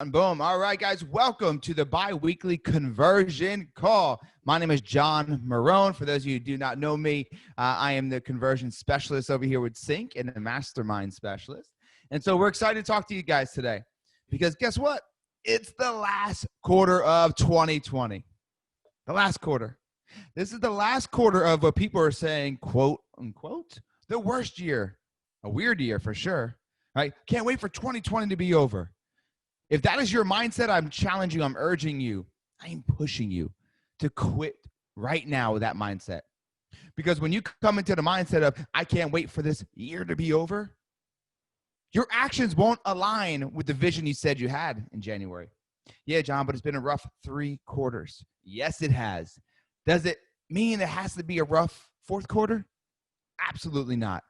And boom. All right, guys, welcome to the bi-weekly conversion call. My name is John Marrone. For those of you who do not know me, I am the conversion specialist over here with CINC and the mastermind specialist. And so we're excited to talk to you guys today because guess what? It's the last quarter of 2020. The last quarter. This is the last quarter of what people are saying, quote unquote, the worst year. A weird year for sure. Right? Can't wait for 2020 to be over. If that is your mindset, I'm challenging you, I'm urging you, I'm pushing you to quit right now with that mindset. Because when you come into the mindset of, I can't wait for this year to be over, your actions won't align with the vision you said you had in January. Yeah, John, but it's been a rough 3 quarters. Yes, it has. Does it mean it has to be a rough 4th quarter? Absolutely not.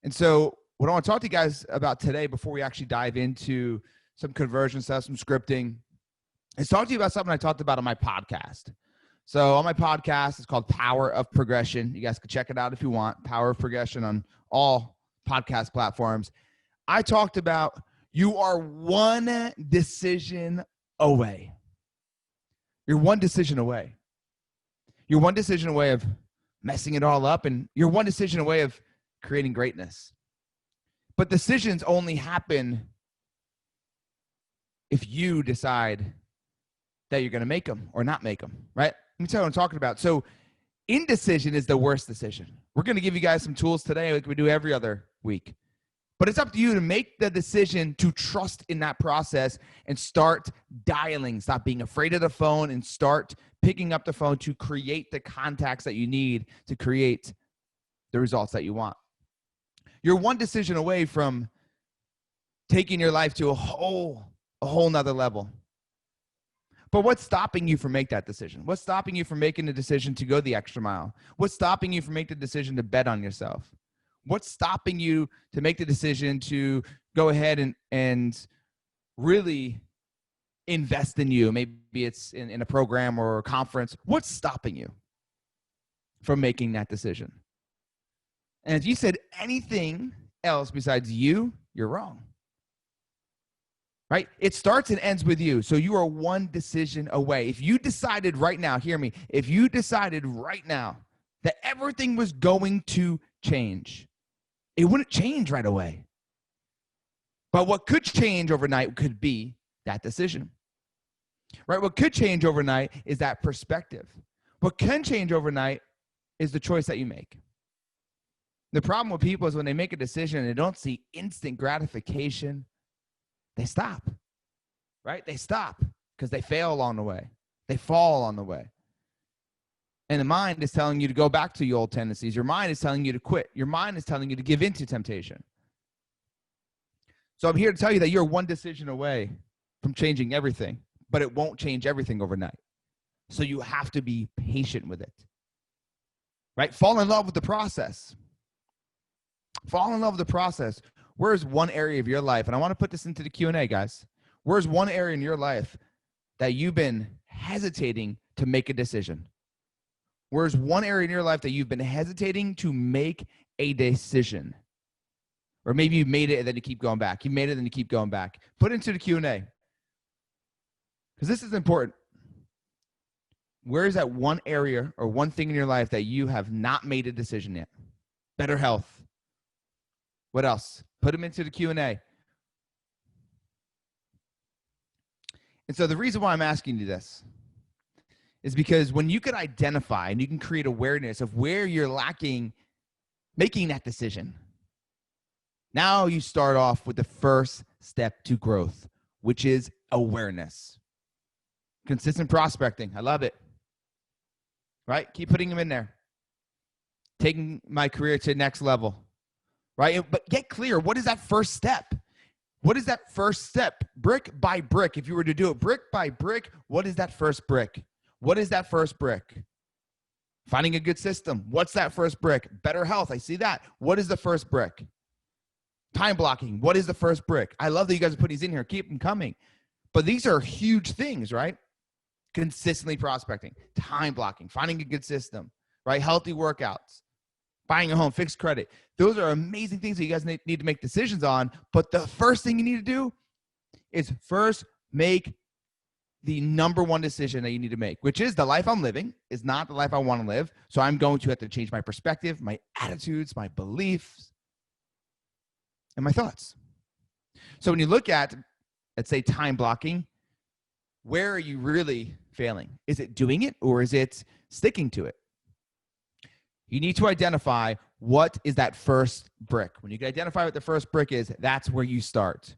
And so what I want to talk to you guys about today before we actually dive into some conversion stuff, some scripting, is talk to you about something I talked about on my podcast. So on my podcast, it's called Power of Progression. You guys can check it out if you want. Power of Progression on all podcast platforms. I talked about you are one decision away. You're one decision away. You're one decision away of messing it all up, and you're one decision away of creating greatness. But decisions only happen if you decide that you're going to make them or not make them, right? Let me tell you what I'm talking about. So indecision is the worst decision. We're going to give you guys some tools today like we do every other week. But it's up to you to make the decision to trust in that process and start dialing. Stop being afraid of the phone and start picking up the phone to create the contacts that you need to create the results that you want. You're one decision away from taking your life to a whole nother level. But what's stopping you from making that decision? What's stopping you from making the decision to go the extra mile? What's stopping you from making the decision to bet on yourself? What's stopping you to make the decision to go ahead and really invest in you? Maybe it's in a program or a conference. What's stopping you from making that decision? And if you said anything else besides you, you're wrong. Right? It starts and ends with you. So you are one decision away. If you decided right now, hear me, if you decided right now that everything was going to change, it wouldn't change right away. But what could change overnight could be that decision. Right? What could change overnight is that perspective. What can change overnight is the choice that you make. The problem with people is when they make a decision and they don't see instant gratification, they stop, right? They stop because they fail along the way. They fall on the way. And the mind is telling you to go back to your old tendencies. Your mind is telling you to quit. Your mind is telling you to give in to temptation. So I'm here to tell you that you're one decision away from changing everything, but it won't change everything overnight. So you have to be patient with it, right? Fall in love with the process. Fall in love with the process. Where's one area of your life, and I want to put this into the Q&A, guys. Where's one area in your life that you've been hesitating to make a decision? Where's one area in your life that you've been hesitating to make a decision? Or maybe you made it and then you keep going back. You made it and then you keep going back. Put it into the Q&A. Because this is important. Where is that one area or one thing in your life that you have not made a decision yet? Better health. What else? Put them into the Q&A. And so the reason why I'm asking you this is because when you can identify and you can create awareness of where you're lacking making that decision, now you start off with the first step to growth, which is awareness. Consistent prospecting. I love it. Right? Keep putting them in there. Taking my career to the next level. Right? But get clear. What is that first step? What is that first step? Brick by brick. If you were to do it brick by brick, what is that first brick? What is that first brick? Finding a good system. What's that first brick? Better health. I see that. What is the first brick? Time blocking. What is the first brick? I love that you guys are putting these in here. Keep them coming. But these are huge things, right? Consistently prospecting, time blocking, finding a good system, right? Healthy workouts, buying a home, fixed credit. Those are amazing things that you guys need to make decisions on. But the first thing you need to do is first make the number one decision that you need to make, which is the life I'm living is not the life I want to live. So I'm going to have to change my perspective, my attitudes, my beliefs, and my thoughts. So when you look at, let's say, time blocking, where are you really failing? Is it doing it or is it sticking to it? You need to identify what is that first brick. When you can identify what the first brick is, that's where you start.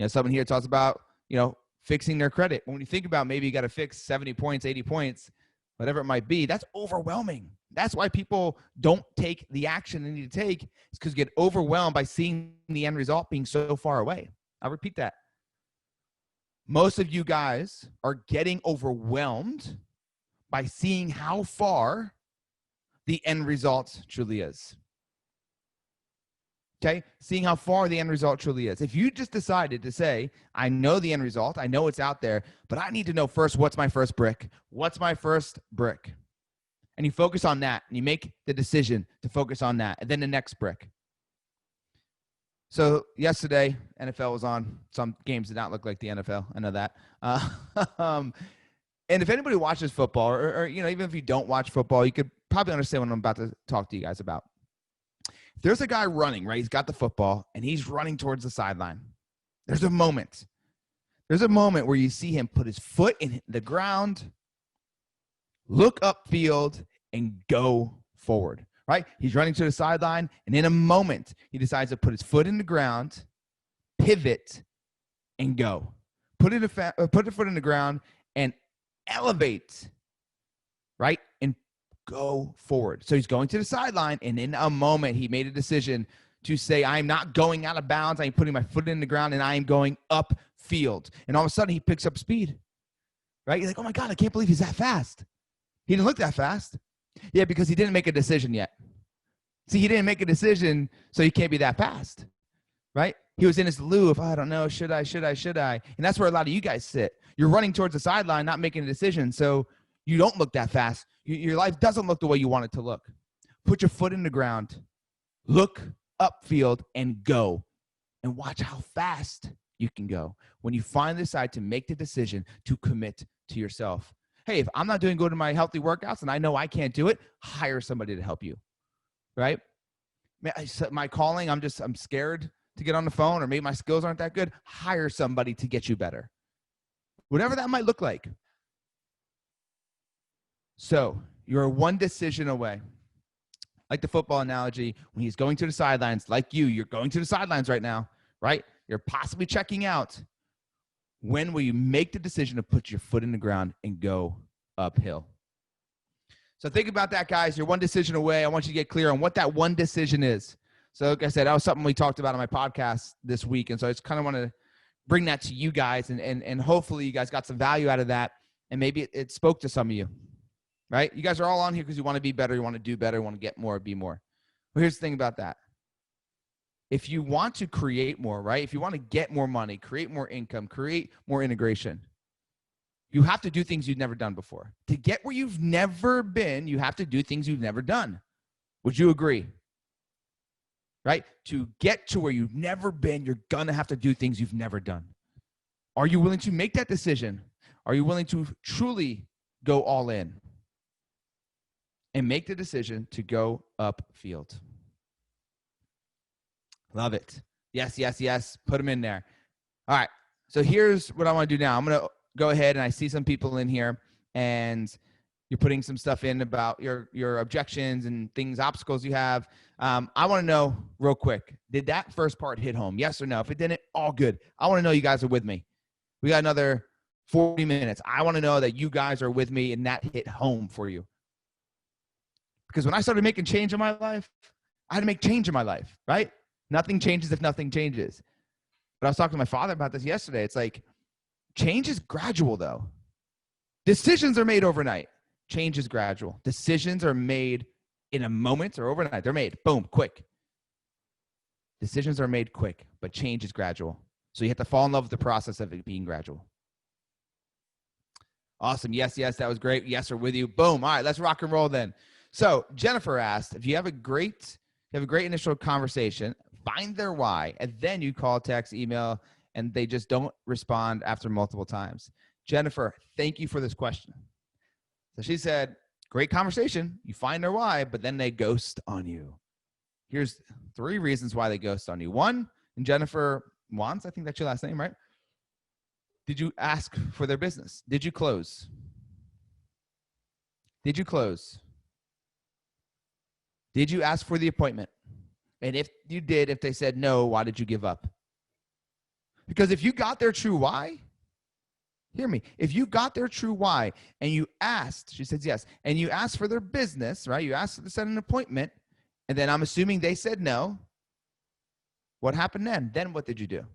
Someone here talks about, fixing their credit. When you think about maybe you got to fix 70 points, 80 points, whatever it might be, that's overwhelming. That's why people don't take the action they need to take. It's because you get overwhelmed by seeing the end result being so far away. I'll repeat that. Most of you guys are getting overwhelmed by seeing how far the end result truly is. Okay, seeing how far the end result truly is. If you just decided to say, I know the end result, I know it's out there, but I need to know first, what's my first brick? What's my first brick? And you focus on that, and you make the decision to focus on that, and then the next brick. So yesterday, NFL was on. Some games did not look like the NFL. I know that. And if anybody watches football, or even if you don't watch football, you could probably understand what I'm about to talk to you guys about. There's a guy running, right? He's got the football, and he's running towards the sideline. There's a moment where you see him put his foot in the ground, look upfield, and go forward, right? He's running to the sideline, and in a moment, he decides to put his foot in the ground, pivot, and go. Put the foot in the ground and elevate, right? And go forward. So he's going to the sideline, and in a moment, he made a decision to say, I'm not going out of bounds. I'm putting my foot in the ground, and I am going upfield. And all of a sudden, he picks up speed, right? You're like, oh, my God, I can't believe he's that fast. He didn't look that fast. Yeah, because he didn't make a decision yet. See, he didn't make a decision, so he can't be that fast, right? He was in his lieu of, I don't know, should I? And that's where a lot of you guys sit. You're running towards the sideline, not making a decision, so you don't look that fast. Your life doesn't look the way you want it to look. Put your foot in the ground, look upfield, and go. And watch how fast you can go when you finally decide to make the decision to commit to yourself. Hey, if I'm not doing good in my healthy workouts and I know I can't do it, hire somebody to help you, right? My calling, I'm scared to get on the phone, or maybe my skills aren't that good. Hire somebody to get you better. Whatever that might look like. So you're one decision away. Like the football analogy, when he's going to the sidelines, like you're going to the sidelines right now, right? You're possibly checking out. When will you make the decision to put your foot in the ground and go uphill? So think about that, guys. You're one decision away. I want you to get clear on what that one decision is. So like I said, that was something we talked about on my podcast this week. And so I just kind of want to bring that to you guys, and hopefully you guys got some value out of that, and maybe it spoke to some of you. Right? You guys are all on here because you want to be better, you want to do better, you want to get more, be more. Well, here's the thing about that. If you want to create more, right? If you want to get more money, create more income, create more integration, you have to do things you've never done before. To get where you've never been, you have to do things you've never done. Would you agree? Right? To get to where you've never been, you're going to have to do things you've never done. Are you willing to make that decision? Are you willing to truly go all in? And make the decision to go upfield. Love it. Yes, yes, yes. Put them in there. All right. So here's what I want to do now. I'm going to go ahead, and I see some people in here, and you're putting some stuff in about your objections and things, obstacles you have. I want to know real quick, did that first part hit home? Yes or no? If it didn't, all good. I want to know you guys are with me. We got another 40 minutes. I want to know that you guys are with me and that hit home for you. Because when I started making change in my life, I had to make change in my life, right? Nothing changes if nothing changes. But I was talking to my father about this yesterday. It's like, change is gradual, though. Decisions are made overnight. Change is gradual. Decisions are made in a moment or overnight. They're made, boom, quick. Decisions are made quick, but change is gradual. So you have to fall in love with the process of it being gradual. Awesome. Yes, yes, that was great. Yes, we're with you. Boom. All right, let's rock and roll then. So Jennifer asked, if you have a great initial conversation, find their why, and then you call, text, email, and they just don't respond after multiple times. Jennifer, thank you for this question. So she said, great conversation. You find their why, but then they ghost on you. Here's 3 reasons why they ghost on you. 1, and Jennifer wants, I think that's your last name, right? Did you ask for their business? Did you close? Did you close? Did you ask for the appointment? And if you did, if they said no, why did you give up? Because if you got their true why, hear me, if you got their true why and you asked, she says yes, and you asked for their business, right? You asked to set an appointment, and then I'm assuming they said no. What happened then? Then what did you do?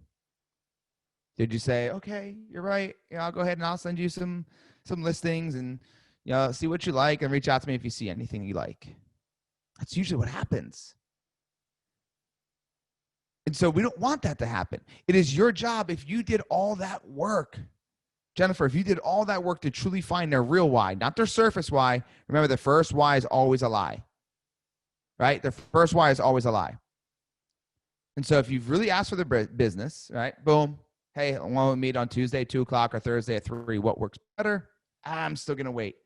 Did you say, okay, you're right. Yeah, I'll go ahead and I'll send you some listings and see what you like and reach out to me if you see anything you like. That's usually what happens. And so we don't want that to happen. It is your job if you did all that work. Jennifer, if you did all that work to truly find their real why, not their surface why. Remember, the first why is always a lie, right? The first why is always a lie. And so if you've really asked for their business, right? Boom. Hey, I want to meet on Tuesday, 2 o'clock or Thursday at 3. What works better? I'm still going to wait.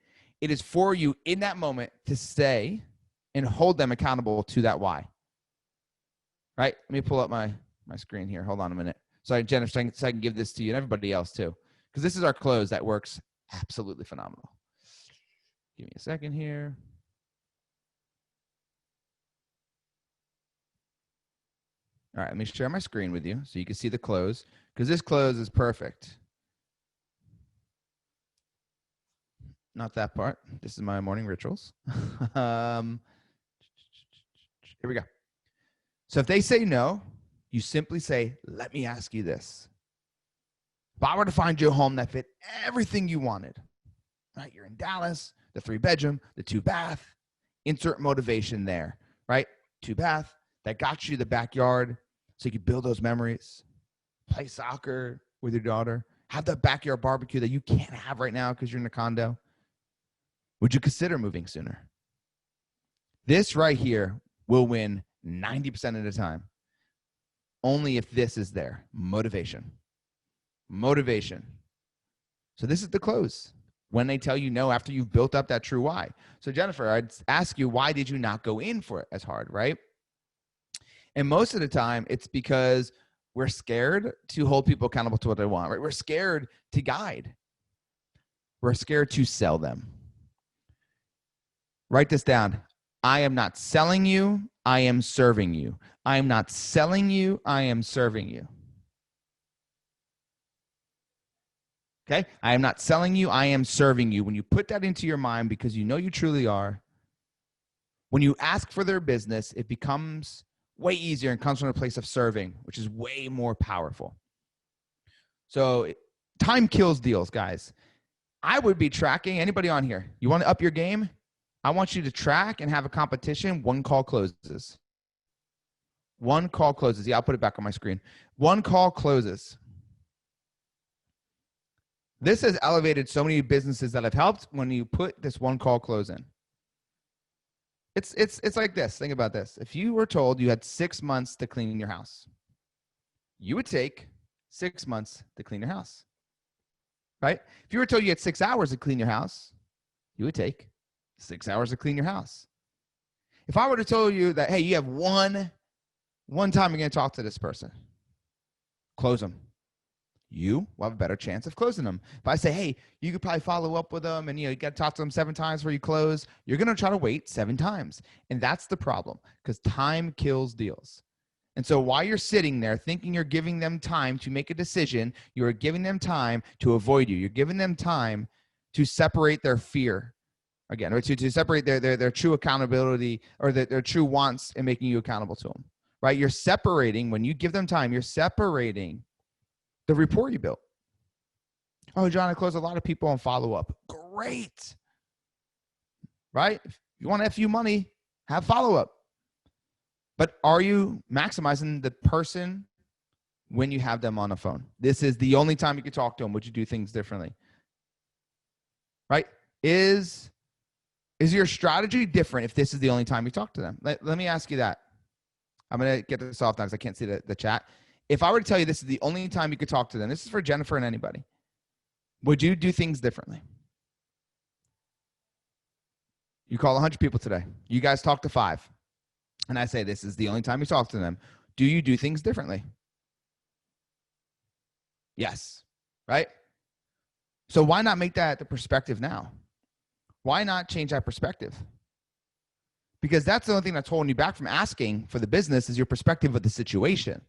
It is for you in that moment to stay and hold them accountable to that why. Right? Let me pull up my screen here. Hold on a minute. So Jennifer, so I can give this to you and everybody else too. Because this is our close that works absolutely phenomenal. Give me a second here. All right, let me share my screen with you so you can see the close, because this close is perfect. Not that part. This is my morning rituals. Here we go. So if they say no, you simply say, let me ask you this. If I were to find you a home that fit everything you wanted, right? You're in Dallas, the 3-bedroom, the 2-bath, insert motivation there, right? 2-bath, that got you the backyard so you could build those memories, play soccer with your daughter, have that backyard barbecue that you can't have right now because you're in a condo. Would you consider moving sooner? This right here will win 90% of the time. Only if this is there. Motivation. Motivation. So this is the close. When they tell you no after you've built up that true why. So Jennifer, I'd ask you, why did you not go in for it as hard, right? And most of the time, it's because we're scared to hold people accountable to what they want, right? We're scared to guide. We're scared to sell them. Write this down. I am not selling you. I am serving you. I am not selling you. I am serving you. Okay? I am not selling you. I am serving you. When you put that into your mind, because you know you truly are, when you ask for their business, it becomes way easier and comes from a place of serving, which is way more powerful. So time kills deals, guys. I would be tracking, anybody on here, you want to up your game? I want you to track and have a competition. 1 call closes. 1 call closes. Yeah, I'll put it back on my screen. 1 call closes. This has elevated so many businesses that I've helped when you put this 1 call close in. It's like this. Think about this. If you were told you had 6 months to clean your house, you would take 6 months to clean your house, right? If you were told you had 6 hours to clean your house, you would take 6 hours to clean your house. If I were to tell you that, hey, you have one time you're going to talk to this person, close them. You will have a better chance of closing them. If I say, hey, you could probably follow up with them and you got to talk to them 7 times before you close, you're going to try to wait 7 times. And that's the problem, because time kills deals. And so while you're sitting there thinking you're giving them time to make a decision, you are giving them time to avoid you. You're giving them time to separate their fear. Again, or to separate their true accountability or their true wants and making you accountable to them, right? You're separating, when you give them time, you're separating the rapport you built. Oh, John, I close a lot of people on follow-up. Great, right? If you want FU money, have follow-up. But are you maximizing the person when you have them on the phone? This is the only time you can talk to them. Would you do things differently? Right? Is your strategy different if this is the only time you talk to them? Let me ask you that. I'm going to get this off now because I can't see the chat. If I were to tell you this is the only time you could talk to them, this is for Jennifer and anybody, would you do things differently? You call 100 people today. You guys talk to 5. And I say, this is the only time you talk to them. Do you do things differently? Yes, right? So why not make that the perspective now? Why not change that perspective? Because that's the only thing that's holding you back from asking for the business is your perspective of the situation.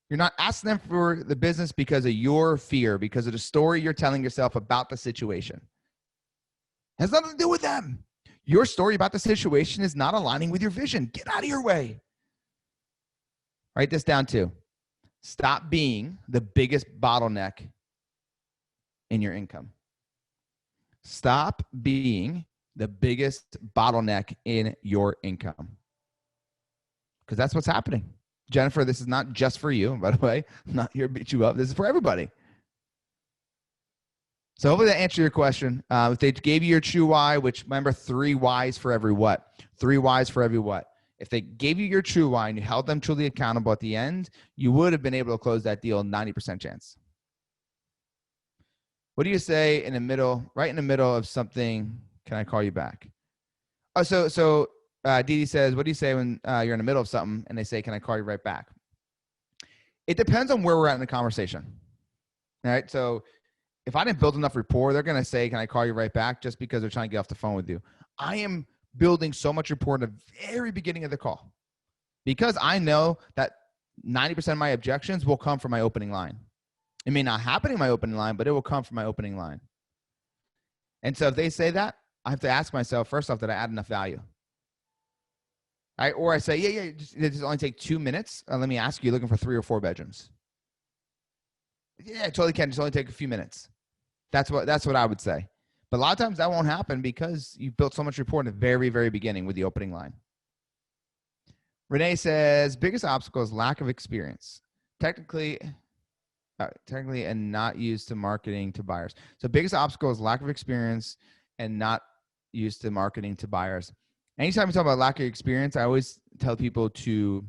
You're not asking them for the business because of your fear, because of the story you're telling yourself about the situation. It has nothing to do with them. Your story about the situation is not aligning with your vision. Get out of your way. Write this down too. Stop being the biggest bottleneck in your income. Stop being the biggest bottleneck in your income. Because that's what's happening. Jennifer, this is not just for you, by the way. I'm not here to beat you up. This is for everybody. So hopefully that answered your question. If they gave you your true why, which remember 3 whys for every what? 3 whys for every what? If they gave you your true why and you held them truly accountable at the end, you would have been able to close that deal 90% chance. What do you say in the middle, right in the middle of something? Can I call you back? Oh, so Didi says, what do you say when you're in the middle of something and they say, can I call you right back? It depends on where we're at in the conversation. All right. So if I didn't build enough rapport, they're going to say, can I call you right back? Just because they're trying to get off the phone with you. I am building so much rapport in the very beginning of the call because I know that 90% of my objections will come from my opening line. It may not happen in my opening line, but it will come from my opening line. And so if they say that, I have to ask myself, first off, did I add enough value? Right? Or I say, yeah, just only take 2 minutes. Let me ask you, looking for 3 or 4 bedrooms? Yeah, I totally can. Just only take a few minutes. That's what I would say. But a lot of times that won't happen because you built so much rapport in the very, very beginning with the opening line. Renee says, biggest obstacle is lack of experience. Technically and not used to marketing to buyers. So biggest obstacle is lack of experience and not used to marketing to buyers. Anytime we talk about lack of experience, I always tell people to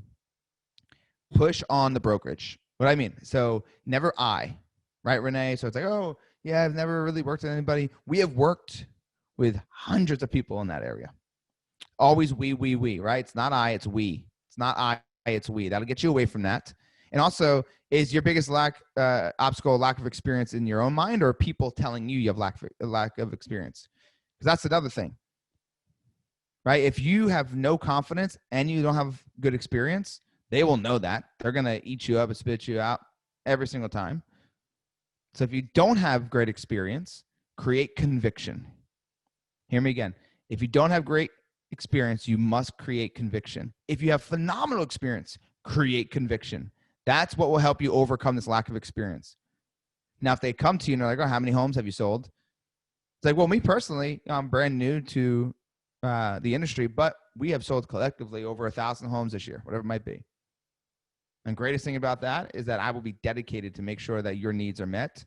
push on the brokerage. What I mean, so never I, right, Renee? So it's like, oh, yeah, I've never really worked with anybody. We have worked with hundreds of people in that area. Always we, right? It's not I, it's we. It's not I, it's we. That'll get you away from that. And also, is your biggest obstacle lack of experience in your own mind or people telling you have lack of experience? Because that's another thing, right? If you have no confidence and you don't have good experience, they will know that. They're going to eat you up and spit you out every single time. So if you don't have great experience, create conviction. Hear me again. If you don't have great experience, you must create conviction. If you have phenomenal experience, create conviction. That's what will help you overcome this lack of experience. Now, if they come to you and they're like, oh, how many homes have you sold? It's like, well, me personally, I'm brand new to the industry, but we have sold collectively over 1,000 homes this year, whatever it might be. And greatest thing about that is that I will be dedicated to make sure that your needs are met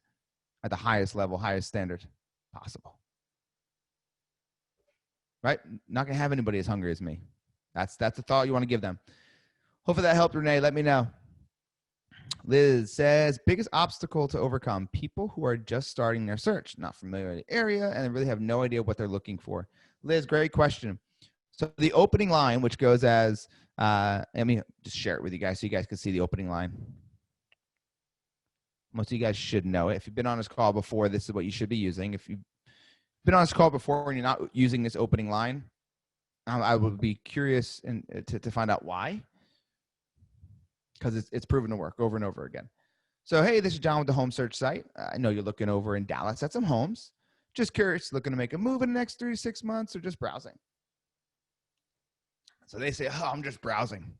at the highest level, highest standard possible. Right? Not going to have anybody as hungry as me. That's the thought you want to give them. Hopefully that helped, Renee. Let me know. Liz says, biggest obstacle to overcome, people who are just starting their search, not familiar with the area, and they really have no idea what they're looking for. Liz, great question. So the opening line, which goes as, let me just share it with you guys so you guys can see the opening line. Most of you guys should know it. If you've been on this call before, this is what you should be using. If you've been on this call before and you're not using this opening line, I would be curious to find out why. Because it's proven to work over and over again. So, hey, this is John with the Home Search Site. I know you're looking over in Dallas at some homes. Just curious, looking to make a move in the next 3 to 6 months or just browsing? So they say, oh, I'm just browsing.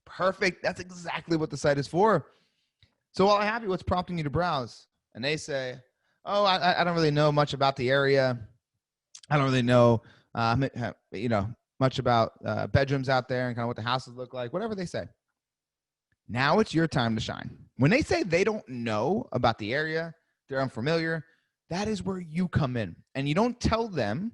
Perfect. That's exactly what the site is for. So while I have you, what's prompting you to browse? And they say, oh, I don't really know much about the area. I don't really know, much about bedrooms out there and kind of what the houses look like, whatever they say. Now it's your time to shine. When they say they don't know about the area, they're unfamiliar, that is where you come in. And you don't tell them,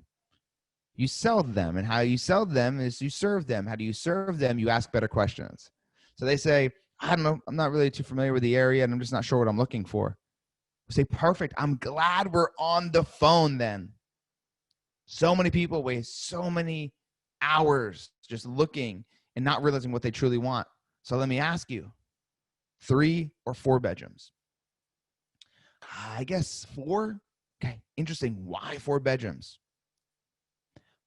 you sell them. And how you sell them is you serve them. How do you serve them? You ask better questions. So they say, I don't know. I'm not really too familiar with the area and I'm just not sure what I'm looking for. Say, perfect. I'm glad we're on the phone then. So many people waste so many hours just looking and not realizing what they truly want. So let me ask you, 3 or 4 bedrooms? I guess 4. Okay, interesting. Why 4 bedrooms?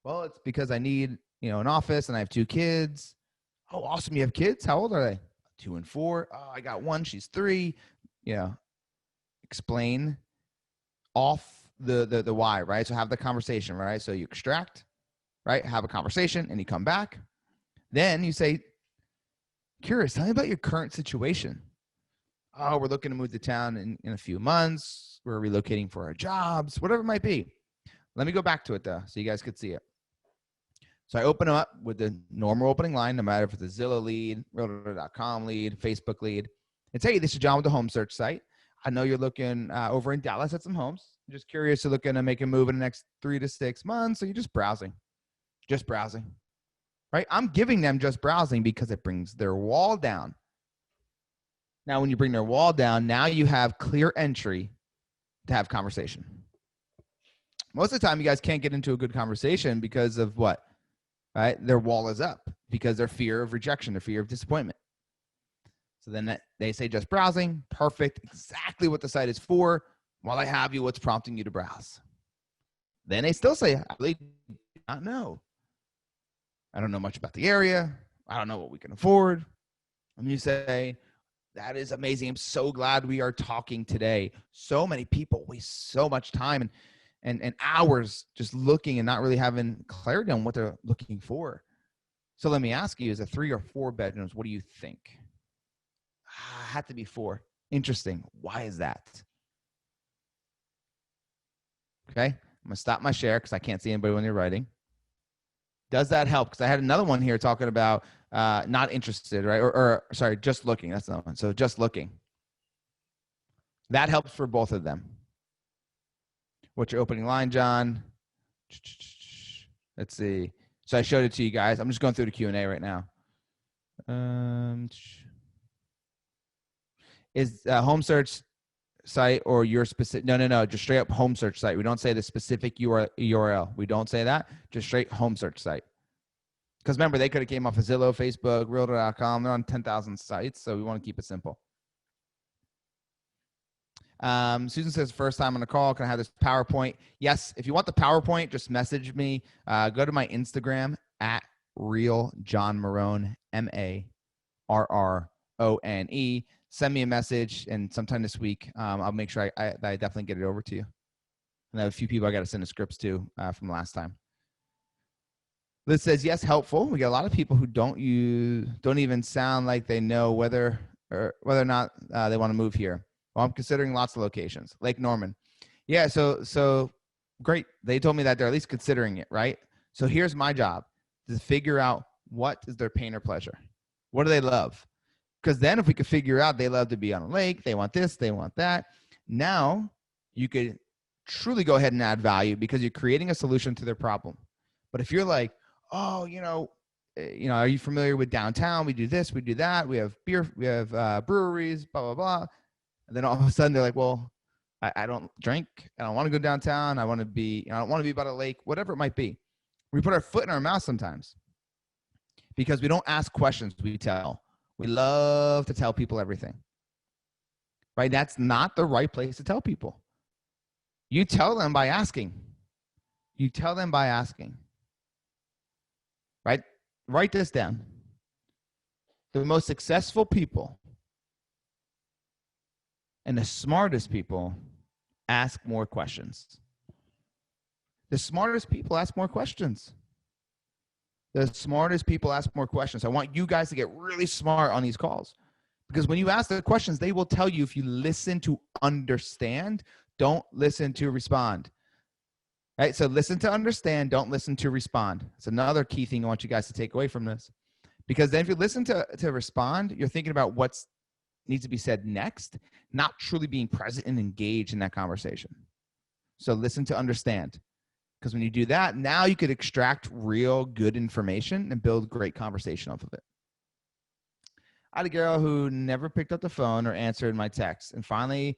Well, it's because I need, an office and I have 2 kids. Oh, awesome. You have kids? How old are they? 2 and 4. Oh, I got 1. She's 3. Explain off the why, right? So have the conversation, right? So you extract, right? Have a conversation and you come back. Then you say, curious, tell me about your current situation. Oh, we're looking to move to town in a few months. We're relocating for our jobs, whatever it might be. Let me go back to it though, so you guys could see it. So I open them up with the normal opening line, no matter if it's a Zillow lead, Realtor.com lead, Facebook lead. And say, hey, this is John with the home search site. I know you're looking over in Dallas at some homes. I'm just curious, you're looking to make a move in the next 3 to 6 months. So you're just browsing, right? I'm giving them just browsing because it brings their wall down. Now, when you bring their wall down, now you have clear entry to have conversation. Most of the time, you guys can't get into a good conversation because of what? Right? Their wall is up because their fear of rejection, their fear of disappointment. So then they say just browsing, perfect, exactly what the site is for. While I have you, what's prompting you to browse? Then they still say, I really do not know. I don't know much about the area. I don't know what we can afford. And you say, that is amazing. I'm so glad we are talking today. So many people waste so much time and hours just looking and not really having clarity on what they're looking for. So let me ask you, is it 3 or 4 bedrooms? What do you think? Had to be 4. Interesting. Why is that? Okay. I'm going to stop my share because I can't see anybody when you're writing. Does that help? Because I had another one here talking about not interested, right? Or sorry, just looking. That's another one. So just looking. That helps for both of them. What's your opening line, John? Let's see. So I showed it to you guys. I'm just going through the Q&A right now. Is home search site or your specific? No. Just straight up home search site. We don't say the specific URL. We don't say that. Just straight home search site. Because remember, they could have came off of Zillow, Facebook, Realtor.com. They're on 10,000 sites, so we want to keep it simple. Susan says, first time on the call, can I have this PowerPoint? Yes, if you want the PowerPoint, just message me. Go to my Instagram at Real John Marrone, Marrone. Send me a message, and sometime this week, I'll make sure I definitely get it over to you. And I have a few people I got to send the scripts to from last time. Liz says, yes, helpful. We got a lot of people who don't even sound like they know whether or not they want to move here. Well, I'm considering lots of locations. Lake Norman. Yeah, so great. They told me that they're at least considering it, right? So here's my job, to figure out what is their pain or pleasure. What do they love? Because then if we could figure out they love to be on a lake, they want this, they want that. Now you could truly go ahead and add value because you're creating a solution to their problem. But if you're like, oh, are you familiar with downtown? We do this, we do that. We have beer, we have breweries, blah, blah, blah. And then all of a sudden they're like, well, I don't drink. I don't want to go downtown. I want to be, I don't want to be by a lake, whatever it might be. We put our foot in our mouth sometimes because we don't ask questions. We tell. We love to tell people everything, right? That's not the right place to tell people. You tell them by asking. Right? Write this down. The most successful people and the smartest people ask more questions. The smartest people ask more questions. I want you guys to get really smart on these calls because when you ask the questions, they will tell you if you listen to understand, don't listen to respond. Right? So listen to understand, don't listen to respond. It's another key thing I want you guys to take away from this. Because then if you listen to respond, you're thinking about what needs to be said next, not truly being present and engaged in that conversation. So listen to understand. Because when you do that, now you could extract real good information and build great conversation off of it. I had a girl who never picked up the phone or answered my text. And when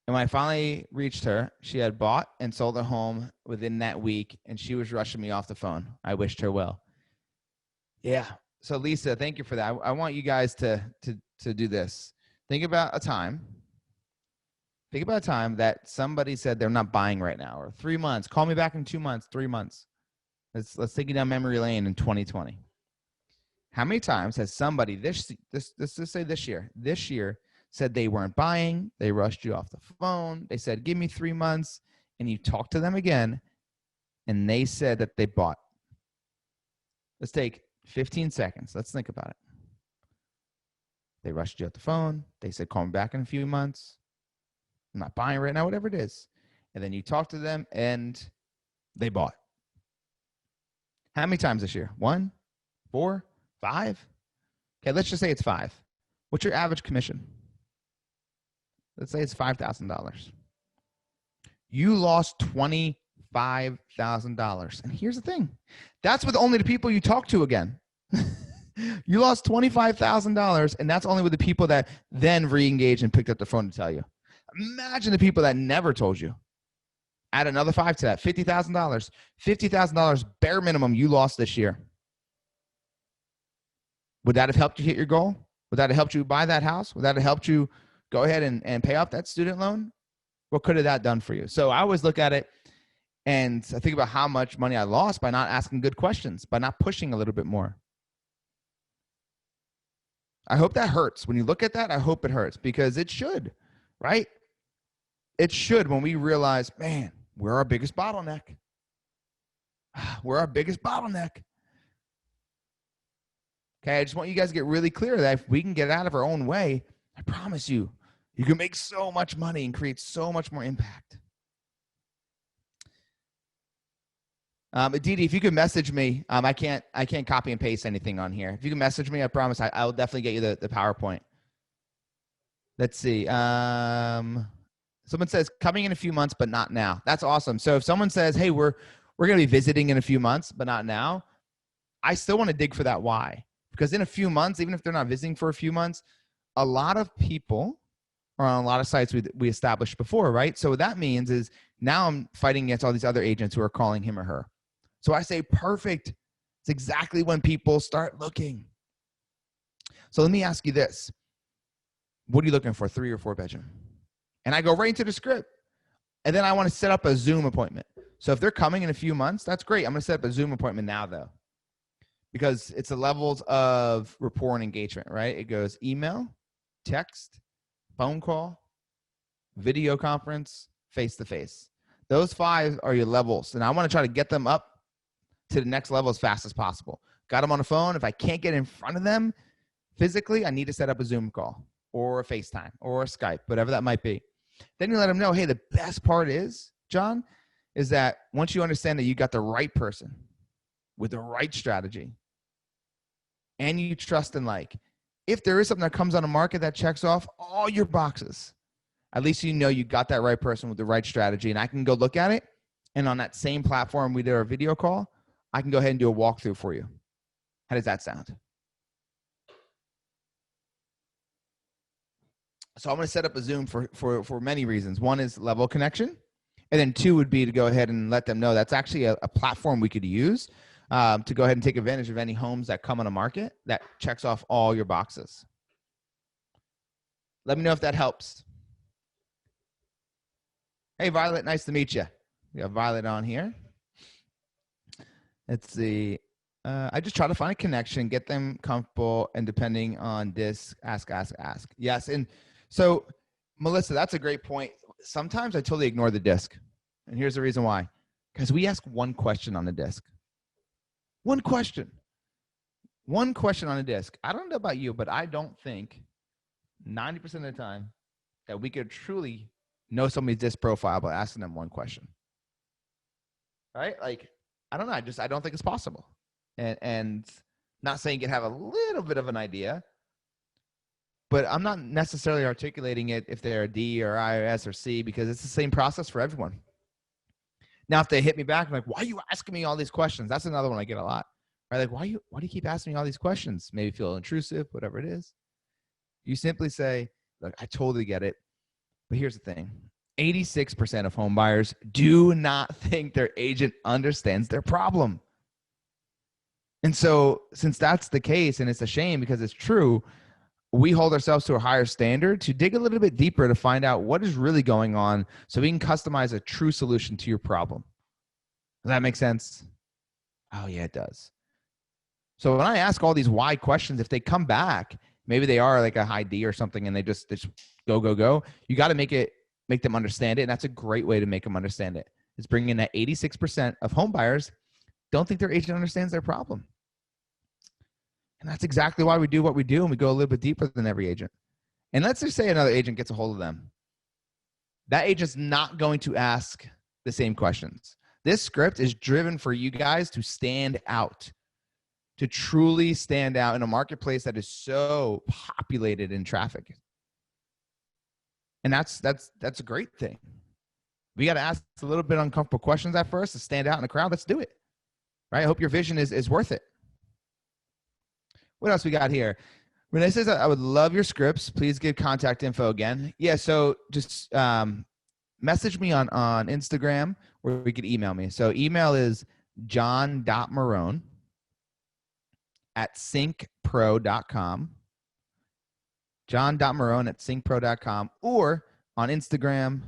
I finally reached her, she had bought and sold a home within that week, and she was rushing me off the phone. I wished her well. Yeah. So Lisa, thank you for that. I want you guys to do this. Think about a time that somebody said they're not buying right now, or 3 months. Call me back in 2 months, 3 months. Let's take you down memory lane in 2020. How many times has somebody let's just say this year said they weren't buying, they rushed you off the phone, they said, give me 3 months, and you talked to them again, and they said that they bought? Let's take 15 seconds. Let's think about it. They rushed you off the phone. They said, call me back in a few months. I'm not buying right now, whatever it is. And then you talk to them, and they bought. How many times this year? 1, 4, 5? Okay, let's just say it's 5. What's your average commission? Let's say it's $5,000. You lost $25,000. And here's the thing. That's with only the people you talk to again. You lost $25,000, and that's only with the people that then re-engaged and picked up the phone to tell you. Imagine the people that never told you. Add another 5 to that, $50,000. $50,000 bare minimum you lost this year. Would that have helped you hit your goal? Would that have helped you buy that house? Would that have helped you go ahead and pay off that student loan? What could have that done for you? So I always look at it and I think about how much money I lost by not asking good questions, by not pushing a little bit more. I hope that hurts. When you look at that, I hope it hurts, because it should, right? It should, when we realize, man, we're our biggest bottleneck. We're our biggest bottleneck. Okay, I just want you guys to get really clear that if we can get out of our own way, I promise you, you can make so much money and create so much more impact. Aditi, if you could message me, I can't copy and paste anything on here. If you can message me, I promise I will definitely get you the PowerPoint. Let's see. Someone says coming in a few months, but not now. That's awesome. So if someone says, hey, we're going to be visiting in a few months, but not now, I still want to dig for that why. Because in a few months, even if they're not visiting for a few months, a lot of people are on a lot of sites we established before, right? So what that means is now I'm fighting against all these other agents who are calling him or her. So I say, perfect. It's exactly when people start looking. So let me ask you this. What are you looking for, 3 or 4 bedroom? And I go right into the script. And then I want to set up a Zoom appointment. So if they're coming in a few months, that's great. I'm going to set up a Zoom appointment now, though, because it's the levels of rapport and engagement, right? It goes email, text, phone call, video conference, face-to-face. Those 5 are your levels. And I want to try to get them up to the next level as fast as possible. Got them on the phone. If I can't get in front of them physically, I need to set up a Zoom call or a FaceTime or a Skype, whatever that might be. Then you let them know, hey, the best part is, John, is that once you understand that you got the right person with the right strategy and you trust and like, if there is something that comes on the market that checks off all your boxes, at least you know you got that right person with the right strategy, and I can go look at it, and on that same platform we did our video call, I can go ahead and do a walkthrough for you. How does that sound? So I'm going to set up a Zoom for many reasons. One is level connection. And then 2 would be to go ahead and let them know that's actually a platform we could use to go ahead and take advantage of any homes that come on the market that checks off all your boxes. Let me know if that helps. Hey, Violet, nice to meet you. We have Violet on here. Let's see. I just try to find a connection, get them comfortable, and depending on this, ask. Yes, and so, Melissa, that's a great point. Sometimes I totally ignore the disc. And here's the reason why. Because we ask one question on the disc. One question. One question on the disc. I don't know about you, but I don't think 90% of the time that we could truly know somebody's disc profile by asking them one question. Right? Like, I don't know. I don't think it's possible. And not saying you can have a little bit of an idea, but I'm not necessarily articulating it if they're a D or IOS or C, because it's the same process for everyone. Now, if they hit me back, I'm like, why are you asking me all these questions? That's another one I get a lot. Right? Like, why do you keep asking me all these questions? Maybe feel intrusive, whatever it is. You simply say, look, I totally get it. But here's the thing. 86% of home buyers do not think their agent understands their problem. And so since that's the case, and it's a shame because it's true, we hold ourselves to a higher standard to dig a little bit deeper to find out what is really going on so we can customize a true solution to your problem. Does that make sense? Oh, yeah, it does. So when I ask all these why questions, if they come back, maybe they are like a high D or something and they just go. You got to make them understand it. And that's a great way to make them understand it. Is bringing in that 86% of home buyers don't think their agent understands their problem. And that's exactly why we do what we do. And we go a little bit deeper than every agent. And let's just say another agent gets a hold of them. That agent's not going to ask the same questions. This script is driven for you guys to stand out, to truly stand out in a marketplace that is so populated in traffic. And that's a great thing. We got to ask a little bit uncomfortable questions at first to stand out in the crowd. Let's do it. Right? I hope your vision is worth it. What else we got here? Renee says, I would love your scripts. Please give contact info again. Yeah, so just message me on Instagram, or you could email me. So email is john.marrone@cincpro.com. john.marrone@cincpro.com, or on Instagram,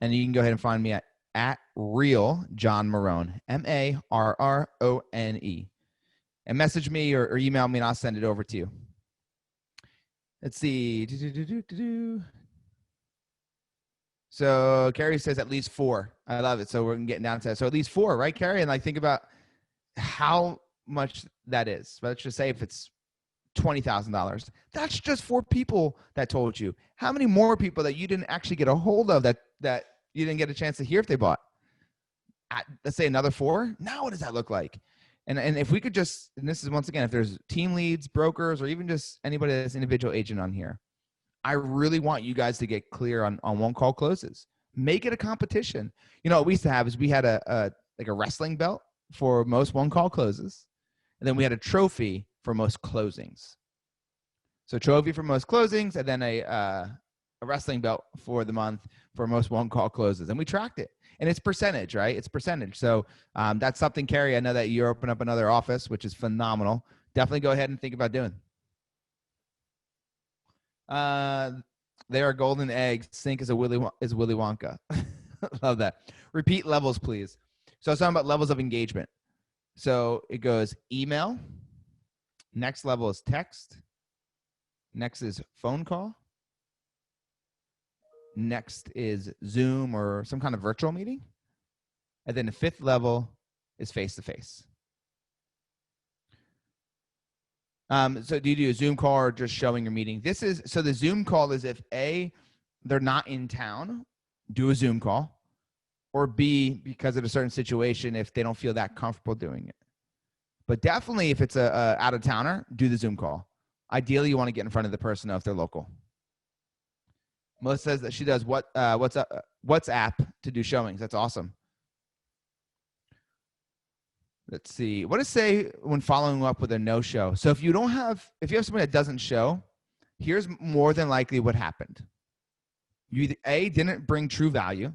and you can go ahead and find me at real John Marrone, Marrone, and message me or email me and I'll send it over to you. Let's see. So Carrie says at least 4. I love it. So we're getting down to that. So at least 4, right, Carrie? And like think about how much that is. Let's just say if it's $20,000, that's just 4 people that told you. How many more people that you didn't actually get a hold of that you didn't get a chance to hear if they bought? Let's say another 4. Now what does that look like? And if we could just, and this is once again, if there's team leads, brokers, or even just anybody that's individual agent on here, I really want you guys to get clear on one call closes. Make it a competition. You know, what we used to have is we had a wrestling belt for most one call closes. And then we had a trophy for most closings. So trophy for most closings, and then a wrestling belt for the month for most one call closes. And we tracked it. And it's percentage, right? It's percentage. So that's something, Carrie, I know that you open up another office, which is phenomenal. Definitely go ahead and think about doing. They are golden eggs. CINC is Willy Wonka. Love that. Repeat levels, please. So I was talking about levels of engagement. So it goes email. Next level is text. Next is phone call. Next is Zoom or some kind of virtual meeting. And then the 5th level is face-to-face. So do you do a Zoom call or just showing your meeting? So the Zoom call is if A, they're not in town, do a Zoom call, or B, because of a certain situation, if they don't feel that comfortable doing it. But definitely if it's a out-of-towner, do the Zoom call. Ideally, you want to get in front of the person if they're local. Melissa says that she does WhatsApp to do showings. That's awesome. Let's see. What does say when following up with a no-show? So if you have somebody that doesn't show, here's more than likely what happened. You either A, didn't bring true value,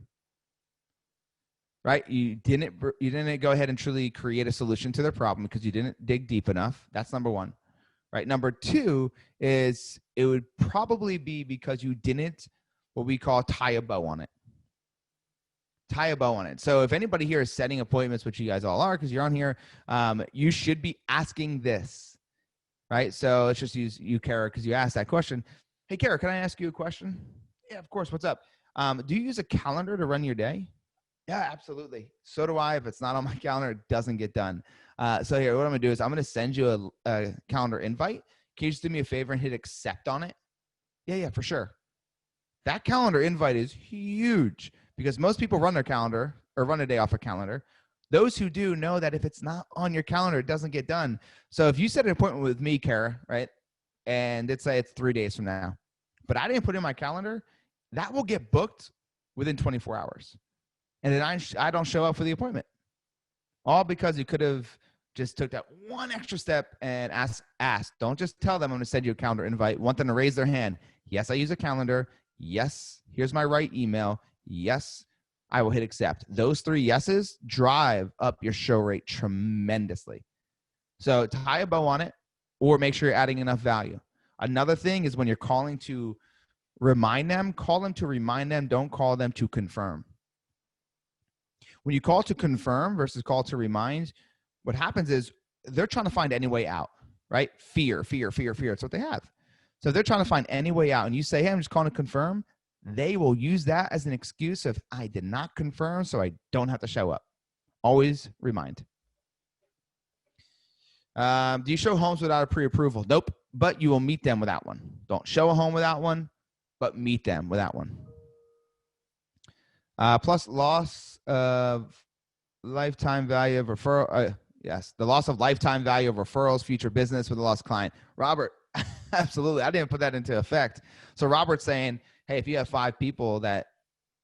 right? You didn't go ahead and truly create a solution to their problem because you didn't dig deep enough. That's number 1. Right. Number 2 is it would probably be because you didn't what we call tie a bow on it. Tie a bow on it. So if anybody here is setting appointments, which you guys all are because you're on here, you should be asking this. Right. So let's just use you, Kara, because you asked that question. Hey, Kara, can I ask you a question? Yeah, of course. What's up? Do you use a calendar to run your day? Yeah, absolutely. So do I. If it's not on my calendar, it doesn't get done. So here, what I'm going to do is I'm going to send you a calendar invite. Can you just do me a favor and hit accept on it? Yeah, for sure. That calendar invite is huge because most people run their calendar or run a day off a calendar. Those who do know that if it's not on your calendar, it doesn't get done. So if you set an appointment with me, Kara, right, and let's say it's 3 days from now, but I didn't put it in my calendar, that will get booked within 24 hours. And then I don't show up for the appointment. All because you could have just took that one extra step and ask. Don't just tell them I'm going to send you a calendar invite. Want them to raise their hand. Yes, I use a calendar. Yes, here's my right email. Yes, I will hit accept. Those 3 yeses drive up your show rate tremendously. So tie a bow on it, or make sure you're adding enough value. Another thing is when you're calling to remind them, call them to remind them. Don't call them to confirm. When you call to confirm versus call to remind, what happens is they're trying to find any way out, right? Fear. It's what they have. So if they're trying to find any way out and you say, hey, I'm just calling to confirm, they will use that as an excuse of, I did not confirm, so I don't have to show up. Always remind. Do you show homes without a pre-approval? Nope, but you will meet them without one. Don't show a home without one, but meet them without one. Plus loss of lifetime value of referral. Yes, the loss of lifetime value of referrals, future business with a lost client. Robert, absolutely. I didn't put that into effect. So Robert's saying, hey, if you have 5 people that,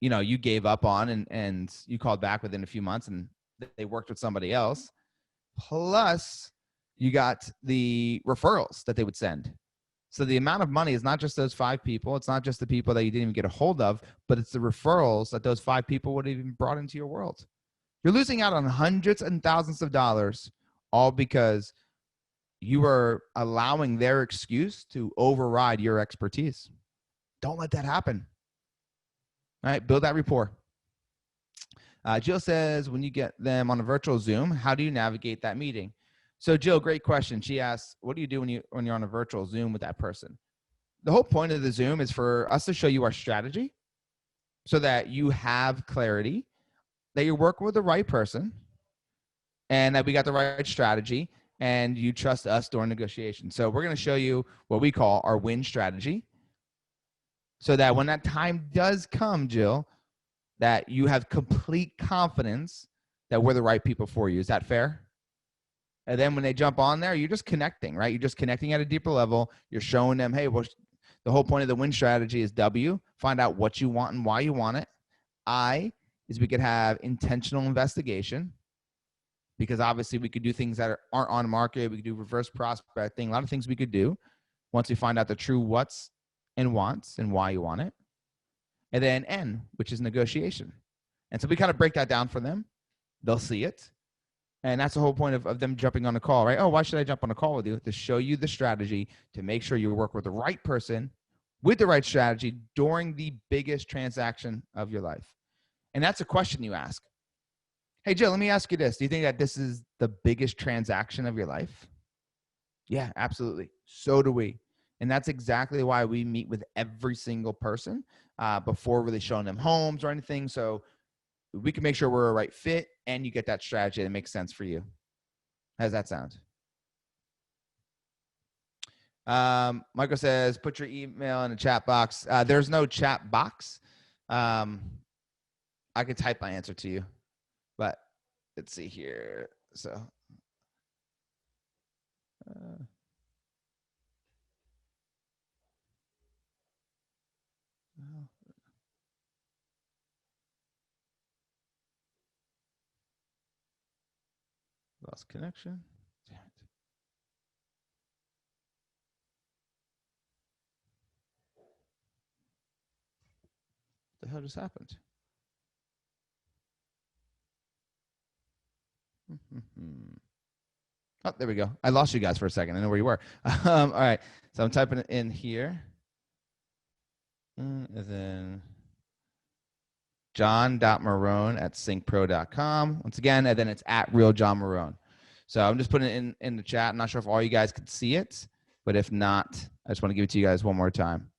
you gave up on and you called back within a few months and they worked with somebody else, plus you got the referrals that they would send. So the amount of money is not just those 5 people. It's not just the people that you didn't even get a hold of, but it's the referrals that those 5 people would have even brought into your world. You're losing out on hundreds and thousands of dollars, all because you are allowing their excuse to override your expertise. Don't let that happen. All right, build that rapport. Jill says, when you get them on a virtual Zoom, how do you navigate that meeting? So Jill, great question. She asks, what do you do when you're on a virtual Zoom with that person? The whole point of the Zoom is for us to show you our strategy so that you have clarity, that you're working with the right person, and that we got the right strategy, and you trust us during negotiation. So we're going to show you what we call our win strategy, so that when that time does come, Jill, that you have complete confidence that we're the right people for you. Is that fair? And then when they jump on there, you're just connecting, right? You're just connecting at a deeper level. You're showing them, hey, well, the whole point of the win strategy is W, find out what you want and why you want it. I is we could have intentional investigation, because obviously we could do things that aren't on market. We could do reverse prospecting, a lot of things we could do once we find out the true what's and wants and why you want it. And then N, which is negotiation. And so we kind of break that down for them. They'll see it. And that's the whole point of them jumping on a call, right? Oh, why should I jump on a call with you? To show you the strategy, to make sure you work with the right person with the right strategy during the biggest transaction of your life. And that's a question you ask. Hey, Jill, let me ask you this. Do you think that this is the biggest transaction of your life? Yeah, absolutely. So do we. And that's exactly why we meet with every single person before really showing them homes or anything. So we can make sure we're a right fit and you get that strategy that makes sense for you. How does that sound? Michael says, put your email in the chat box. There's no chat box. I could type my answer to you, but let's see here. So, lost connection. Damn it. What the hell just happened? Oh, there we go. I lost you guys for a second. I know where you were. All right. So I'm typing it in here. And then john.marrone@cincpro.com. Once again, and then it's @realjohnmarrone. So I'm just putting it in the chat. I'm not sure if all you guys could see it, but if not, I just want to give it to you guys one more time.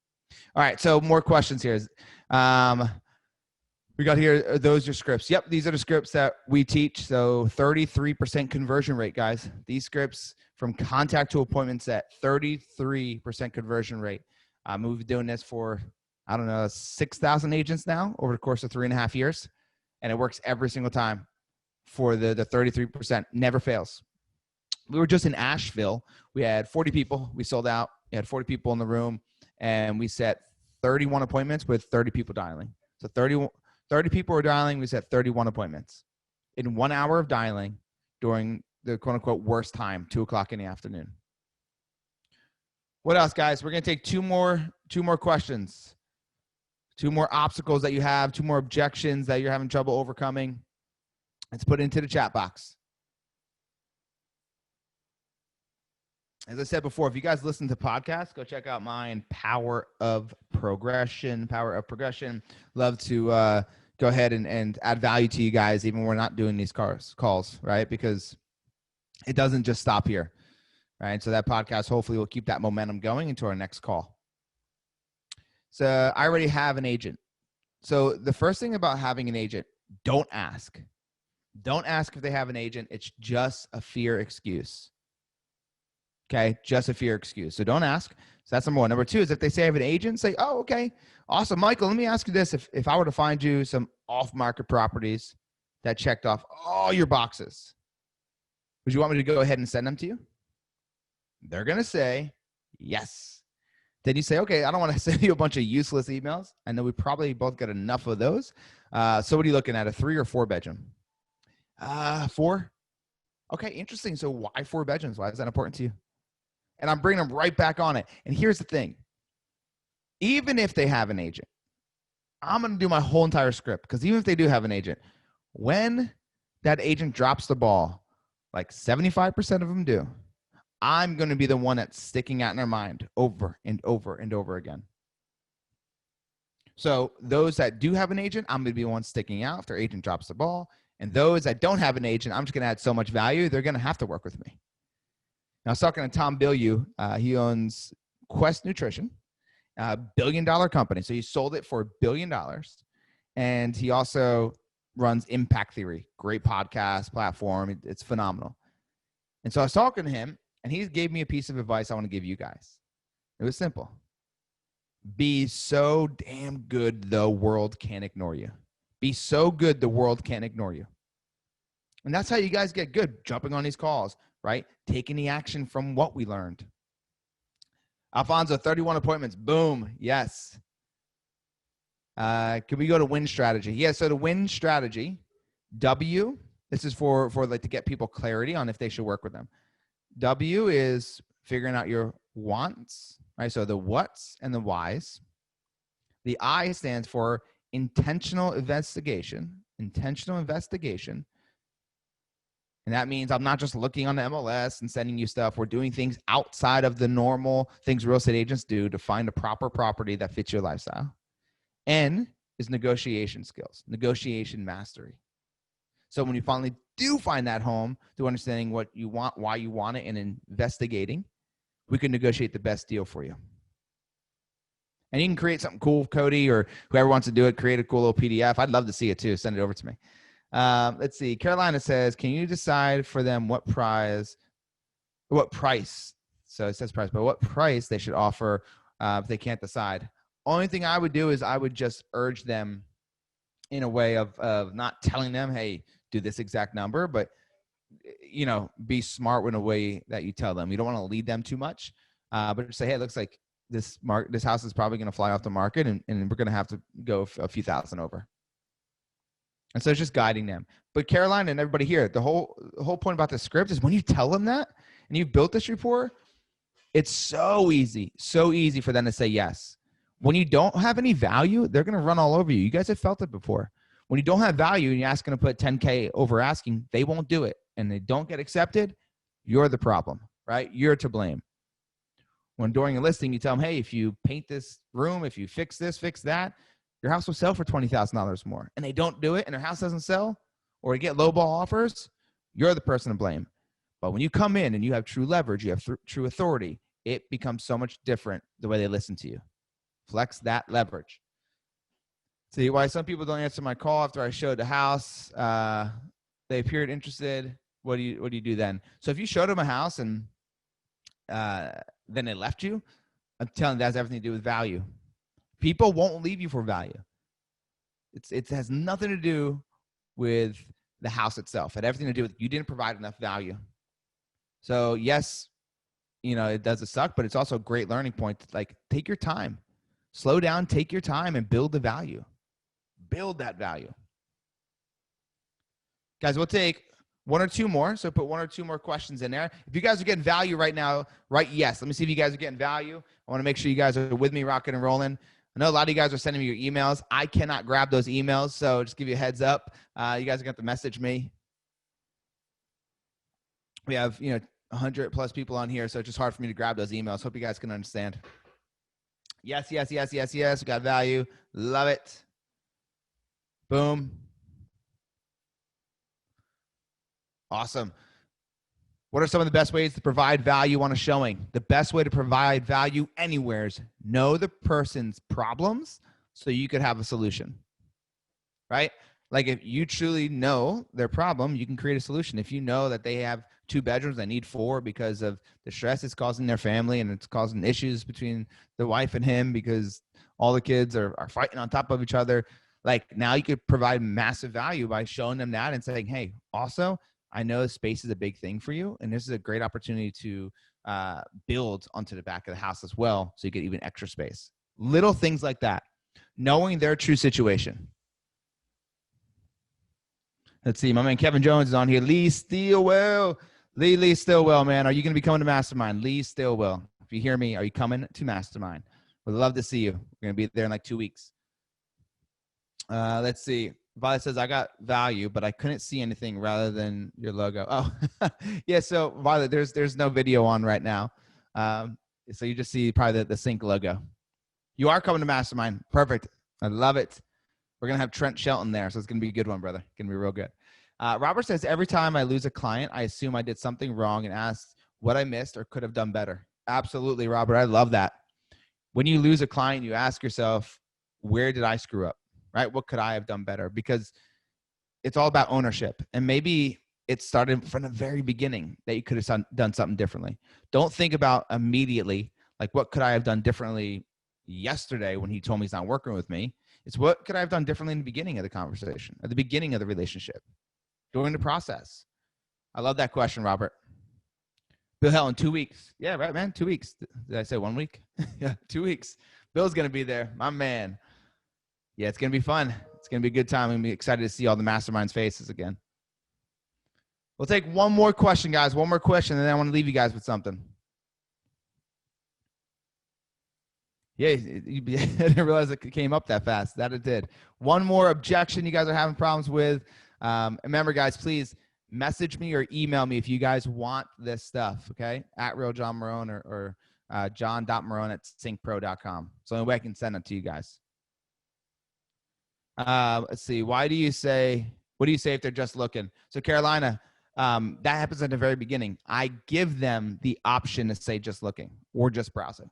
All right. So more questions here. We got here, those are scripts. Yep, these are the scripts that we teach. So 33% conversion rate, guys. These scripts from contact to appointment set, 33% conversion rate. We've been doing this for, I don't know, 6,000 agents now over the course of 3.5 years. And it works every single time for the 33%. Never fails. We were just in Asheville. We had 40 people. We sold out. We had 40 people in the room. And we set 31 appointments with 30 people dialing. So 30 people were dialing. We set 31 appointments. In 1 hour of dialing during the quote unquote worst time, 2 o'clock in the afternoon. What else, guys? We're going to take two more questions, 2 more obstacles that you have, 2 more objections that you're having trouble overcoming. Let's put it into the chat box. As I said before, if you guys listen to podcasts, go check out mine, Power of Progression. Love to go ahead and add value to you guys, even when we're not doing these calls, right? Because it doesn't just stop here, right? So that podcast hopefully will keep that momentum going into our next call. So I already have an agent. So the first thing about having an agent, don't ask. Don't ask if they have an agent. It's just a fear excuse. Okay, just a fear excuse. So don't ask. So that's number one. Number two is if they say I have an agent, say, oh, okay, awesome. Michael, let me ask you this. If I were to find you some off-market properties that checked off all your boxes, would you want me to go ahead and send them to you? They're going to say yes. Then you say, okay, I don't want to send you a bunch of useless emails. I know we probably both got enough of those. So what are you looking at, a 3 or 4 bedroom? 4. Okay, interesting. So why 4 bedrooms? Why is that important to you? And I'm bringing them right back on it. And here's the thing. Even if they have an agent, I'm going to do my whole entire script, because even if they do have an agent, when that agent drops the ball, like 75% of them do, I'm going to be the one that's sticking out in their mind over and over and over again. So those that do have an agent, I'm going to be the one sticking out if their agent drops the ball. And those that don't have an agent, I'm just going to add so much value, they're going to have to work with me. Now, I was talking to Tom Bilyeu. He owns Quest Nutrition, a $1 billion company. So he sold it for $1 billion. And he also runs Impact Theory, great podcast platform. It's phenomenal. And so I was talking to him, and he gave me a piece of advice I want to give you guys. It was simple. Be so damn good the world can't ignore you. Be so good the world can't ignore you. And that's how you guys get good, jumping on these calls, right? Taking the action from what we learned. Alfonso, 31 appointments. Boom. Yes. Can we go to win strategy? Yeah, so the win strategy, W, this is for like to get people clarity on if they should work with them. W is figuring out your wants, right? So the whats and the whys. The I stands for intentional investigation. And that means I'm not just looking on the MLS and sending you stuff. We're doing things outside of the normal things real estate agents do to find a proper property that fits your lifestyle. N is negotiation skills, negotiation mastery. So when you finally do find that home, through understanding what you want, why you want it, and investigating, we can negotiate the best deal for you. And you can create something cool, Cody, or whoever wants to do it, create a cool little PDF. I'd love to see it too. Send it over to me. Let's see. Carolina says, can you decide for them what price? So it says price, but what price they should offer if they can't decide? Only thing I would do is I would just urge them in a way of not telling them, hey, do this exact number, but, you know, be smart in a way that you tell them. You don't want to lead them too much, but just say, hey, it looks like this house is probably going to fly off the market, and we're going to have to go a few thousand over. And so it's just guiding them. But Caroline and everybody here, the whole point about the script is when you tell them that and you've built this rapport, it's so easy for them to say yes. When you don't have any value, they're going to run all over you. You guys have felt it before. When you don't have value and you're asking to put 10K over asking, they won't do it. And they don't get accepted, you're the problem, right? You're to blame. When during a listing, you tell them, hey, if you paint this room, if you fix this, fix that, your house will sell for $20,000 more. And they don't do it, and their house doesn't sell, or you get lowball offers, you're the person to blame. But when you come in and you have true leverage, you have true authority, it becomes so much different the way they listen to you. Flex that leverage. See why some people don't answer my call after I showed the house. They appeared interested. What do you do then? So if you showed them a house and then they left you, I'm telling you that has everything to do with value. People won't leave you for value. It has nothing to do with the house itself. It had everything to do with you didn't provide enough value. So yes, you know, it does suck, but it's also a great learning point. Like, take your time. Slow down, take your time, and build the value. Build that value. Guys, we'll take One or two more. So put one or two more questions in there. If you guys are getting value right now, write yes. Let me see if you guys are getting value. I want to make sure you guys are with me, rocking and rolling. I know a lot of you guys are sending me your emails. I cannot grab those emails, so just give you a heads up. You guys are going to message me. We have, 100 plus people on here, so it's just hard for me to grab those emails. Hope you guys can understand. Yes, yes, yes, yes, yes. We got value. Love it. Boom. Awesome. What are some of the best ways to provide value on a showing? The best way to provide value anywhere is know the person's problems so you could have a solution, right? Like if you truly know their problem, you can create a solution. If you know that they have 2 bedrooms, they need 4 because of the stress it's causing their family and it's causing issues between the wife and him because all the kids are fighting on top of each other. Like now you could provide massive value by showing them that and saying, hey, also, I know space is a big thing for you, and this is a great opportunity to build onto the back of the house as well, so you get even extra space. Little things like that. Knowing their true situation. Let's see. My man Kevin Jones is on here. Lee Stillwell. Lee Stillwell, man. Are you going to be coming to Mastermind? Lee Stillwell. If you hear me, are you coming to Mastermind? Would love to see you. We're going to be there in like 2 weeks. Let's see. Violet says, I got value, but I couldn't see anything rather than your logo. Oh, yeah. So Violet, there's no video on right now. So you just see probably the CINC logo. You are coming to Mastermind. Perfect. I love it. We're going to have Trent Shelton there. So it's going to be a good one, brother. Going to be real good. Robert says, every time I lose a client, I assume I did something wrong and ask what I missed or could have done better. Absolutely, Robert. I love that. When you lose a client, you ask yourself, where did I screw up? Right? What could I have done better? Because it's all about ownership. And maybe it started from the very beginning that you could have done something differently. Don't think about immediately, like what could I have done differently yesterday when he told me he's not working with me. It's what could I have done differently in the beginning of the conversation, at the beginning of the relationship, during the process. I love that question, Robert. Bill Hell in 2 weeks. Yeah, right, man. 2 weeks. Did I say 1 week? Yeah, 2 weeks. Bill's going to be there. My man. Yeah, it's going to be fun. It's going to be a good time. I'm going to be excited to see all the masterminds' faces again. We'll take one more question, guys. One more question, and then I want to leave you guys with something. Yeah, I didn't realize it came up that fast. That it did. One more objection you guys are having problems with. Remember, guys, please message me or email me if you guys want this stuff, okay? At RealJohnMarrone or john.marrone@cincpro.com. So the only way I can send it to you guys. Let's see. What do you say if they're just looking? So Carolina, that happens at the very beginning. I give them the option to say just looking or just browsing.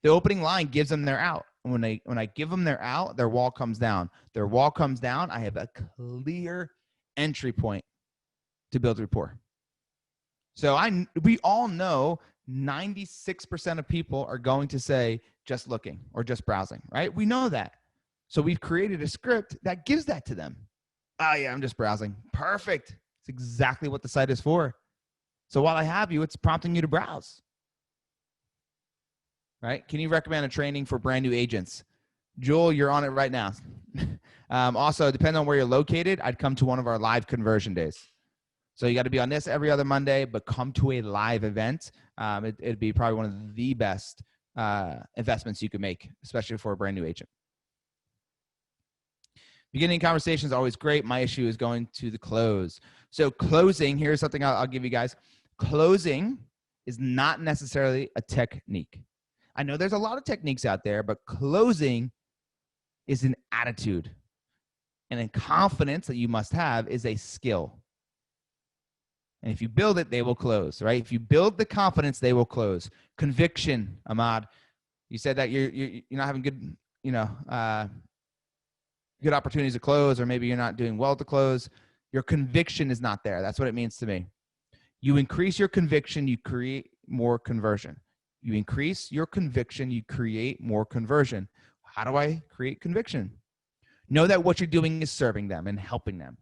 The opening line gives them their out. When I give them their out, their wall comes down. Their wall comes down. I have a clear entry point to build rapport. So we all know 96% of people are going to say just looking or just browsing, right? We know that. So we've created a script that gives that to them. Oh yeah, I'm just browsing. Perfect. It's exactly what the site is for. So while I have you, it's prompting you to browse. Right? Can you recommend a training for brand new agents? Joel, you're on it right now. Also, depending on where you're located, I'd come to one of our live conversion days. So you got to be on this every other Monday, but come to a live event. It'd be probably one of the best investments you could make, especially for a brand new agent. Beginning conversation is always great. My issue is going to the close. So closing, here's something I'll give you guys. Closing is not necessarily a technique. I know there's a lot of techniques out there, but closing is an attitude. And a confidence that you must have is a skill. And if you build it, they will close, right? If you build the confidence, they will close. Conviction, Ahmad. You said that you're not having good, good opportunities to close, or maybe you're not doing well to close. Your conviction is not there. That's what it means to me. You increase your conviction, you create more conversion. You increase your conviction, you create more conversion. How do I create conviction? Know that what you're doing is serving them and helping them.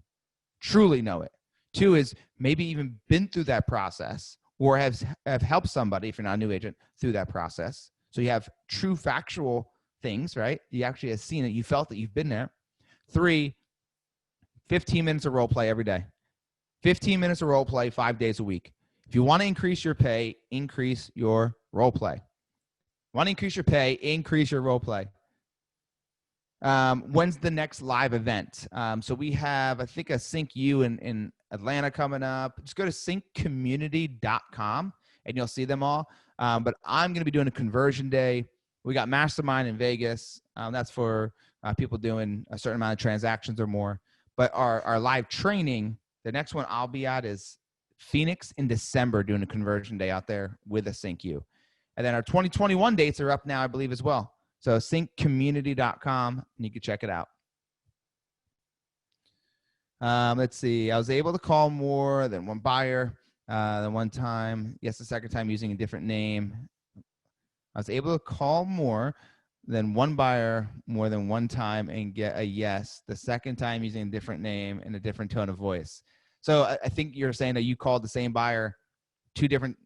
Truly know it. 2 is maybe even been through that process or have helped somebody, if you're not a new agent, through that process. So you have true factual things, right? You actually have seen it. You felt that you've been there. 3, 15 minutes of role play every day. 15 minutes of role play, 5 days a week. If you want to increase your pay, increase your role play. Want to increase your pay, increase your role play. When's the next live event? So we have, I think, a CINC in Atlanta coming up. Just go to cincommunity.com and you'll see them all. But I'm going to be doing a conversion day. We got Mastermind in Vegas. That's for people doing a certain amount of transactions or more. But our live training, the next one I'll be at is Phoenix in December, doing a conversion day out there with a CINC. And then our 2021 dates are up now, I believe, as well. So cincommunity.com, and you can check it out. Let's see. I was able to call more than one buyer than one time. Yes, the second time using a different name. I was able to call more than one buyer more than one time and get a yes. The second time using a different name and a different tone of voice. So I think you're saying that you called the same buyer 2 different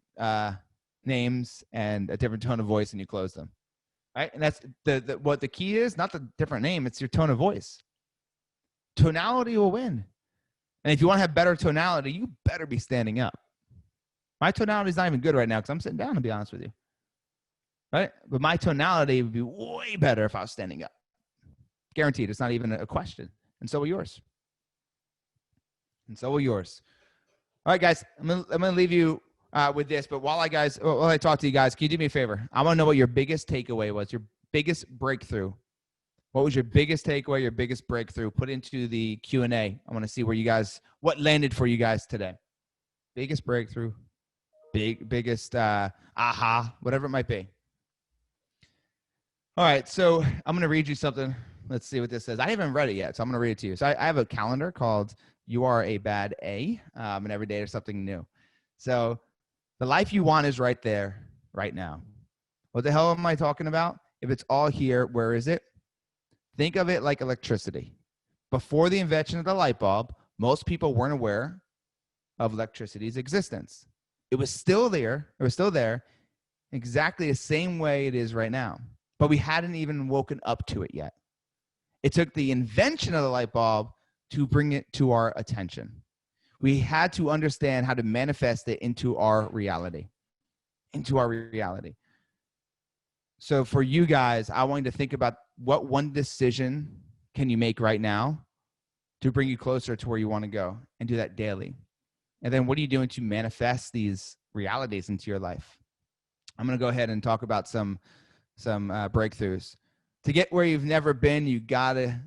names and a different tone of voice, and you closed them. Right? And that's what the key is, not the different name, it's your tone of voice. Tonality will win. And if you want to have better tonality, you better be standing up. My tonality is not even good right now because I'm sitting down, to be honest with you. Right? But my tonality would be way better if I was standing up. Guaranteed. It's not even a question. And so will yours. And so will yours. All right, guys, I'm gonna leave you with this, but while I talk to you guys, can you do me a favor? I want to know what your biggest takeaway was, your biggest breakthrough. What was your biggest takeaway, your biggest breakthrough? Put into the Q&A. I want to see what landed for you guys today. Biggest breakthrough, biggest aha, whatever it might be. All right, so I'm going to read you something. Let's see what this says. I haven't read it yet, so I'm going to read it to you. So I have a calendar called You Are a Bad A, and every day there's something new. So the life you want is right there, right now. What the hell am I talking about? If it's all here, where is it? Think of it like electricity. Before the invention of the light bulb, most people weren't aware of electricity's existence. It was still there. It was still there exactly the same way it is right now. But we hadn't even woken up to it yet. It took the invention of the light bulb to bring it to our attention. We had to understand how to manifest it into our reality. So for you guys, I want you to think about what one decision can you make right now to bring you closer to where you want to go, and do that daily. And then what are you doing to manifest these realities into your life? I'm going to go ahead and talk about some breakthroughs. To get where you've never been, you're going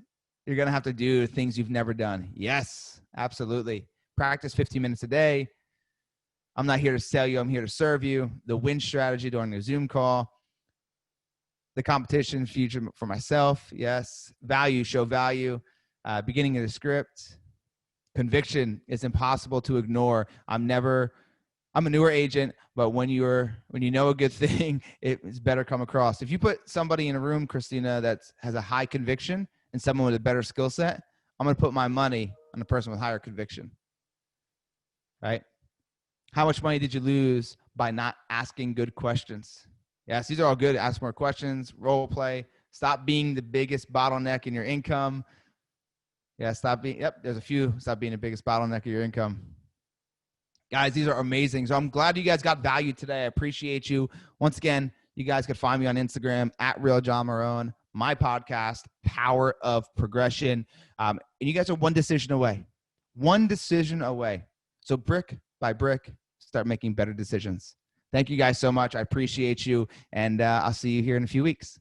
to have to do things you've never done. Yes, absolutely. Practice 15 minutes a day. I'm not here to sell you. I'm here to serve you. The win strategy during a Zoom call. The competition future for myself. Yes. Value, show value. Beginning of the script. Conviction is impossible to ignore. I'm a newer agent, but when you know a good thing, it's better come across. If you put somebody in a room, Christina, that has a high conviction and someone with a better skill set, I'm going to put my money on the person with higher conviction. Right? How much money did you lose by not asking good questions? Yes, these are all good. Ask more questions, role play. Stop being the biggest bottleneck in your income. Yeah, stop being the biggest bottleneck of your income. Guys, these are amazing. So I'm glad you guys got value today. I appreciate you. Once again, you guys can find me on Instagram at Real John Marrone, my podcast, Power of Progression. And you guys are one decision away. So brick by brick, start making better decisions. Thank you guys so much. I appreciate you. And I'll see you here in a few weeks.